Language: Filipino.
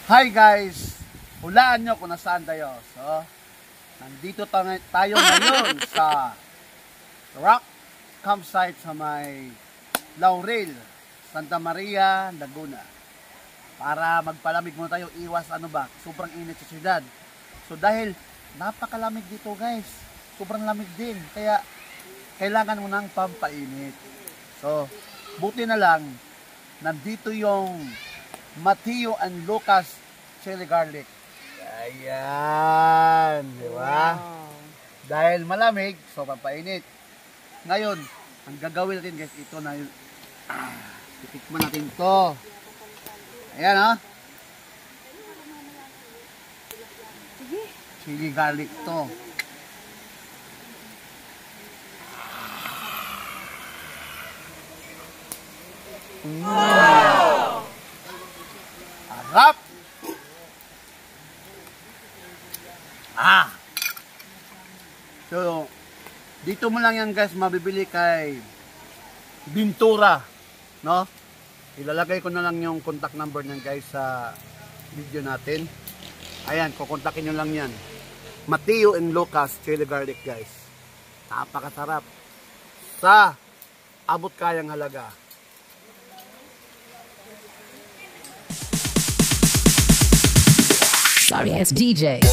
Hi guys! Hulaan nyo kung nasaan tayo. So, nandito tayo ngayon sa rock campsite sa may Laurel, Santa Maria, Laguna. Para magpalamig muna tayo, iwas sobrang init sa syudad. So dahil napakalamig dito guys, sobrang lamig din. Kaya kailangan mo ng pampainit. So, buti na lang, nandito yung Mateo and Lucas chili garlic. Ayan, di ba? Wow. Dahil malamig, so pampainit. Ngayon, ang gagawin natin guys, ito na yun. Titikman natin to. Ayan ha. Chili garlic to. Wow! Harap! So, dito mo lang yan guys mabibili kay Bintura, no? Ilalagay ko na lang yung contact number niyan guys sa video natin. Ayan, kukontakin nyo lang yan. Mateo and Lucas chili garlic guys. Napakasarap. Sa abot kayang halaga. Sorry, it's DJ.